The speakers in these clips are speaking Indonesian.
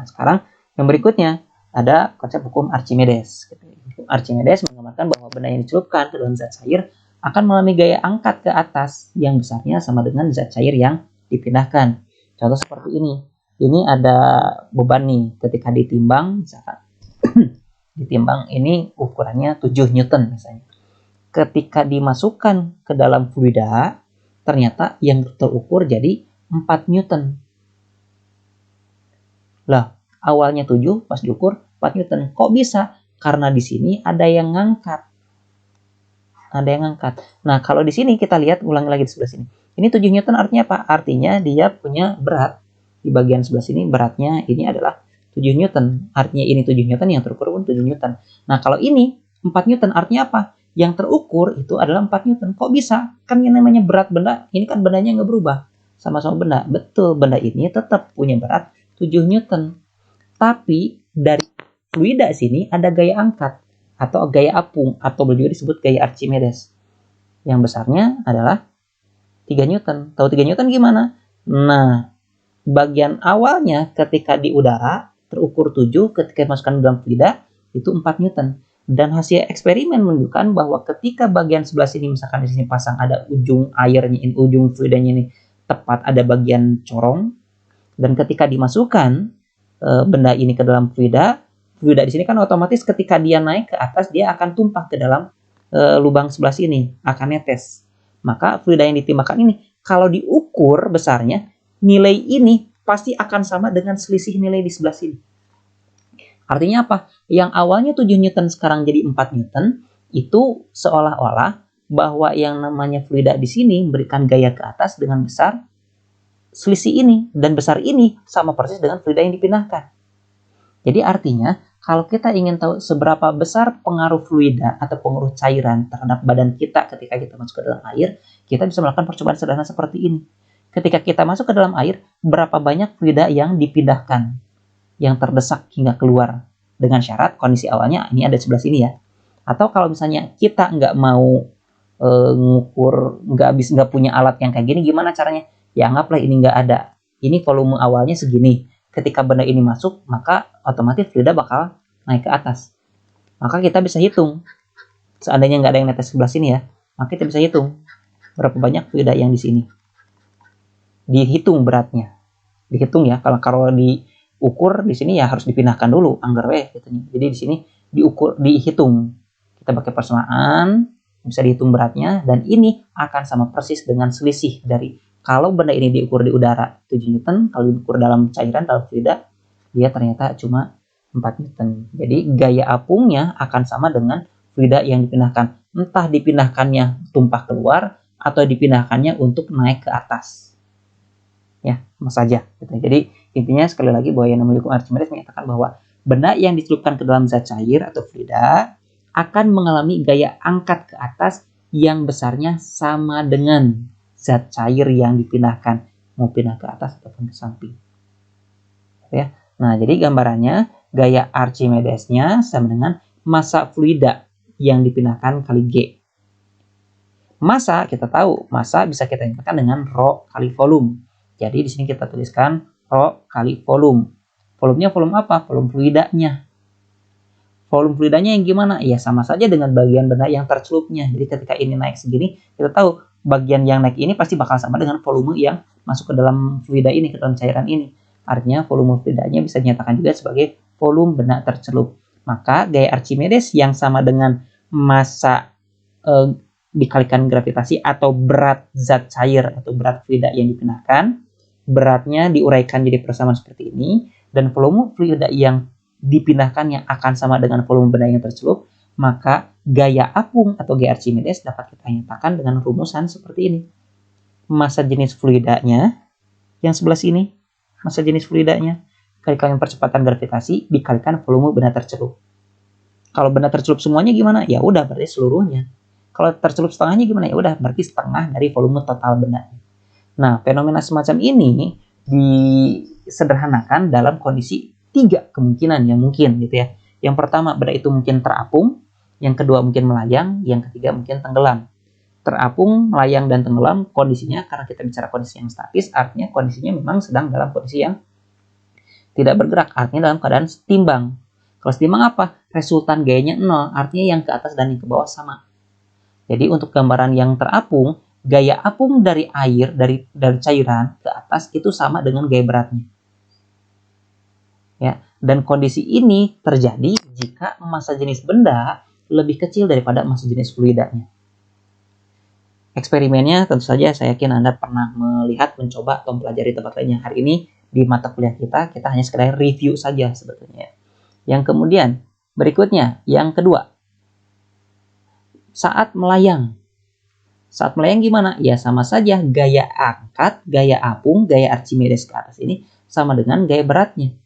Nah, sekarang yang berikutnya ada konsep hukum Archimedes. Hukum Archimedes menggambarkan bahwa benda yang dicelupkan ke dalam zat cair akan mengalami gaya angkat ke atas yang besarnya sama dengan zat cair yang dipindahkan. Contoh seperti ini. Ini ada beban nih, ketika ditimbang misalkan ditimbang ini ukurannya 7 Newton misalnya. Ketika dimasukkan ke dalam fluida, ternyata yang terukur jadi 4 Newton. Lah, awalnya 7, pas diukur 4 Newton. Kok bisa? Karena di sini ada yang ngangkat. Ada yang ngangkat. Nah, kalau di sini kita lihat, ulangi lagi di sebelah sini. Ini 7 Newton artinya apa? Artinya dia punya berat. Di bagian sebelah sini beratnya ini adalah 7 Newton. Artinya ini 7 Newton, yang terukur pun 7 Newton. Nah, kalau ini 4 Newton artinya apa? Yang terukur itu adalah 4 Newton. Kok bisa? Kan yang namanya berat benda, ini kan bendanya nggak berubah. Sama-sama benda. Betul, benda ini tetap punya berat 7 Newton. Tapi dari fluida sini ada gaya angkat atau gaya apung atau juga disebut gaya Archimedes. Yang besarnya adalah 3 Newton. Tahu 3 Newton gimana? Nah, bagian awalnya ketika di udara terukur 7, ketika dimasukkan dalam fluida itu 4 Newton. Dan hasil eksperimen menunjukkan bahwa ketika bagian sebelah sini, misalkan di sini pasang ada ujung airnya, ujung fluidanya ini tepat ada bagian corong, dan ketika dimasukkan benda ini ke dalam fluida di sini kan otomatis ketika dia naik ke atas dia akan tumpah ke dalam lubang sebelah sini, akan netes. Maka fluida yang ditimbangkan ini kalau diukur besarnya, nilai ini pasti akan sama dengan selisih nilai di sebelah sini. Artinya apa? Yang awalnya 7 Newton sekarang jadi 4 Newton, itu seolah-olah bahwa yang namanya fluida di sini memberikan gaya ke atas dengan besar selisih ini, dan besar ini sama persis dengan fluida yang dipindahkan. Jadi artinya, kalau kita ingin tahu seberapa besar pengaruh fluida atau pengaruh cairan terhadap badan kita ketika kita masuk ke dalam air, kita bisa melakukan percobaan sederhana seperti ini. Ketika kita masuk ke dalam air, berapa banyak fluida yang dipindahkan, yang terdesak hingga keluar, dengan syarat kondisi awalnya ini ada di sebelah sini ya. Atau kalau misalnya kita nggak mau ngukur, nggak punya alat yang kayak gini, gimana caranya? Ya anggaplah ini nggak ada. Ini volume awalnya segini. Ketika benda ini masuk, maka otomatis fluida bakal naik ke atas. Maka kita bisa hitung. Seandainya nggak ada yang netes sebelah sini ya, maka kita bisa hitung berapa banyak fluida yang di sini. Dihitung beratnya. Dihitung ya. Kalau diukur di sini ya harus dipindahkan dulu anggar we gitu. Jadi di sini dihitung. Kita pakai persamaan, bisa dihitung beratnya, dan ini akan sama persis dengan selisih dari kalau benda ini diukur di udara 7 Newton, kalau diukur dalam cairan, dalam fluida, dia ternyata cuma 4 Newton. Jadi gaya apungnya akan sama dengan fluida yang dipindahkan. Entah dipindahkannya tumpah keluar atau dipindahkannya untuk naik ke atas. Ya, sama saja. Jadi intinya sekali lagi bahwa yang namanya hukum Archimedes menyatakan bahwa benda yang dicelupkan ke dalam zat cair atau fluida akan mengalami gaya angkat ke atas yang besarnya sama dengan zat cair yang dipindahkan, mau pindah ke atas ataupun ke samping. Ya. Nah, jadi gambarannya gaya Archimedesnya sama dengan massa fluida yang dipindahkan kali G. Massa kita tahu, massa bisa kita nyatakan dengan rho kali volume. Jadi di sini kita tuliskan rho kali volume. Volumenya volume apa? Volume fluidanya. Volume fluidanya yang gimana? Ya sama saja dengan bagian benda yang tercelupnya. Jadi ketika ini naik segini, kita tahu bagian yang naik ini pasti bakal sama dengan volume yang masuk ke dalam fluida ini, ke dalam cairan ini. Artinya volume fluidanya bisa dinyatakan juga sebagai volume benda tercelup. Maka gaya Archimedes yang sama dengan massa dikalikan gravitasi atau berat zat cair atau berat fluida yang dipindahkan, beratnya diuraikan jadi persamaan seperti ini, dan volume fluida yang dipindahkannya akan sama dengan volume benda yang tercelup, maka gaya apung atau gaya Archimedes dapat kita nyatakan dengan rumusan seperti ini. Massa jenis fluidanya yang sebelah sini, massa jenis fluidanya kalikan percepatan gravitasi dikalikan volume benda tercelup. Kalau benda tercelup semuanya gimana? Ya udah berarti seluruhnya. Kalau tercelup setengahnya gimana? Ya udah berarti setengah dari volume total benda. Nah, fenomena semacam ini disederhanakan dalam kondisi 3 kemungkinan yang mungkin gitu ya. Yang pertama, benda itu mungkin terapung, yang kedua mungkin melayang, yang ketiga mungkin tenggelam. Terapung, melayang, dan tenggelam kondisinya, karena kita bicara kondisi yang statis, artinya kondisinya memang sedang dalam kondisi yang Tidak bergerak artinya dalam keadaan setimbang. Kalau setimbang apa? Resultan gayanya 0, artinya yang ke atas dan yang ke bawah sama. Jadi untuk gambaran yang terapung, gaya apung dari air, dari cairan ke atas itu sama dengan gaya beratnya. Ya, dan kondisi ini terjadi jika massa jenis benda lebih kecil daripada massa jenis fluidanya. Eksperimennya tentu saja saya yakin Anda pernah melihat, mencoba, atau mempelajari tempat lainnya. Hari ini di mata kuliah kita hanya sekedar review saja sebetulnya. Yang kemudian, berikutnya, yang kedua, saat melayang. Saat melayang gimana? Ya sama saja, gaya angkat, gaya apung, gaya Archimedes ke atas ini sama dengan gaya beratnya.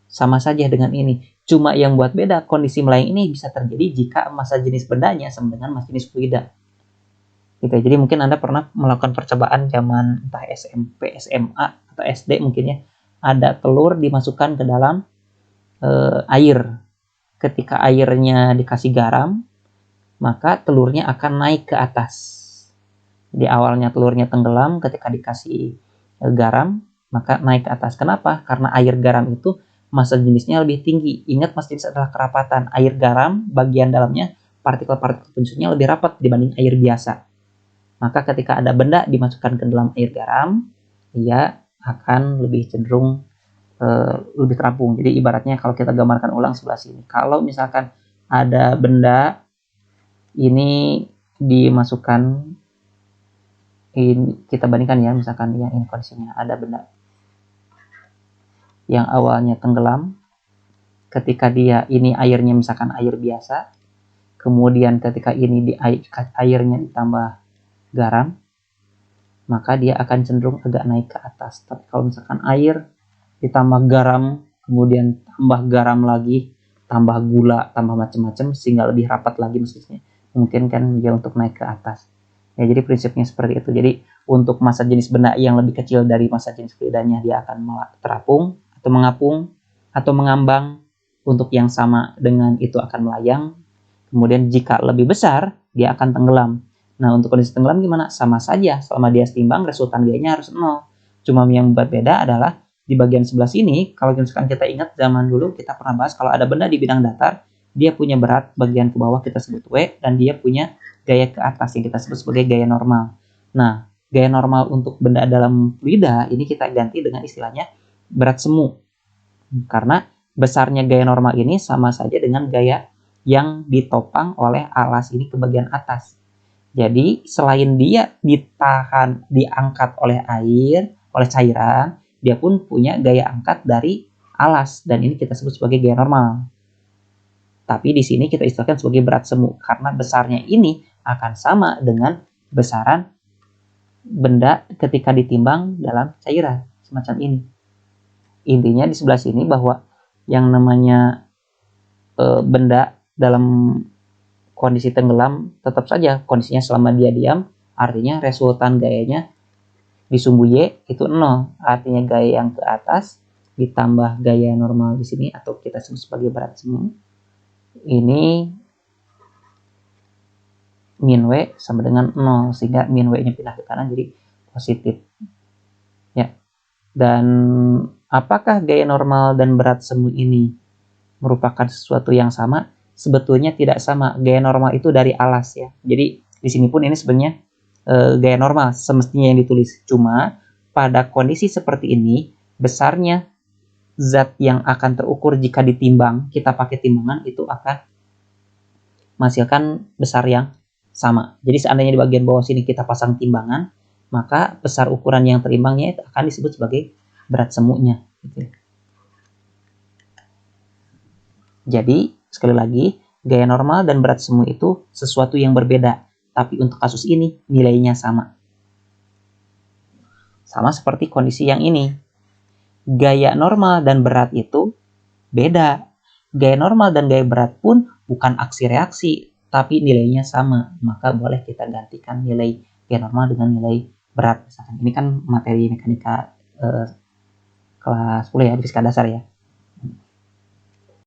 Sama saja dengan ini. Cuma yang buat beda, kondisi melayang ini bisa terjadi jika massa jenis bendanya sama dengan massa jenis fluida. Gitu. Jadi mungkin Anda pernah melakukan percobaan zaman entah SMP, SMA, atau SD mungkin ya. Ada telur dimasukkan ke dalam air. Ketika airnya dikasih garam, maka telurnya akan naik ke atas. Di awalnya telurnya tenggelam, ketika dikasih garam, maka naik ke atas. Kenapa? Karena air garam itu massa jenisnya lebih tinggi. Ingat, massa jenis adalah kerapatan. Air garam, bagian dalamnya, partikel-partikel penyusunnya lebih rapat dibanding air biasa. Maka ketika ada benda dimasukkan ke dalam air garam, ia akan lebih cenderung lebih terapung. Jadi ibaratnya kalau kita gambarkan ulang sebelah sini. Kalau misalkan ada benda ini dimasukkan, kita bandingkan ya, misalkan yang ini kondisinya ada benda yang awalnya tenggelam, ketika dia ini airnya misalkan air biasa, kemudian ketika ini airnya ditambah garam, maka dia akan cenderung agak naik ke atas. Tapi kalau misalkan air ditambah garam, kemudian tambah garam lagi, tambah gula, tambah macam-macam, sehingga lebih rapat lagi mesinnya, mungkin kan dia untuk naik ke atas. Ya, jadi prinsipnya seperti itu. Jadi untuk massa jenis benda yang lebih kecil dari massa jenis fluidanya, dia akan terapung atau mengapung atau mengambang. Untuk yang sama dengan itu akan melayang. Kemudian jika lebih besar, dia akan tenggelam. Nah, untuk kondisi tenggelam gimana? Sama saja, selama dia setimbang, resultan gayanya harus 0. Cuma yang berbeda adalah di bagian sebelah sini, kalau misalkan kita ingat zaman dulu kita pernah bahas, kalau ada benda di bidang datar, dia punya berat bagian ke bawah kita sebut W, dan dia punya gaya ke atas yang kita sebut sebagai gaya normal. Nah, gaya normal untuk benda dalam fluida ini kita ganti dengan istilahnya berat semu. Karena besarnya gaya normal ini sama saja dengan gaya yang ditopang oleh alas ini ke bagian atas. Jadi selain dia ditahan, diangkat oleh air, oleh cairan, dia pun punya gaya angkat dari alas, dan ini kita sebut sebagai gaya normal. Tapi di sini kita istilahkan sebagai berat semu karena besarnya ini akan sama dengan besaran benda ketika ditimbang dalam cairan, semacam ini. Intinya di sebelah sini bahwa yang namanya benda dalam kondisi tenggelam tetap saja kondisinya selama dia diam, artinya resultan gayanya di sumbu Y itu 0, artinya gaya yang ke atas ditambah gaya normal di sini atau kita sebut sebagai berat semu ini min W sama dengan 0, sehingga min W nya pindah ke kanan jadi positif ya. Dan apakah gaya normal dan berat semu ini merupakan sesuatu yang sama? Sebetulnya tidak sama. Gaya normal itu dari alas ya. Jadi di sini pun ini sebenarnya gaya normal semestinya yang ditulis. Cuma pada kondisi seperti ini, besarnya zat yang akan terukur jika ditimbang, kita pakai timbangan itu akan menghasilkan besar yang sama. Jadi seandainya di bagian bawah sini kita pasang timbangan, maka besar ukuran yang terimbangnya itu akan disebut sebagai berat semunya. Gitu. Jadi sekali lagi, gaya normal dan berat semu itu sesuatu yang berbeda. Tapi untuk kasus ini, nilainya sama. Sama seperti kondisi yang ini. Gaya normal dan berat itu beda. Gaya normal dan gaya berat pun bukan aksi reaksi, tapi nilainya sama. Maka boleh kita gantikan nilai gaya normal dengan nilai berat. Misalkan ini kan materi mekanika kelas 10 ya, fisika dasar ya.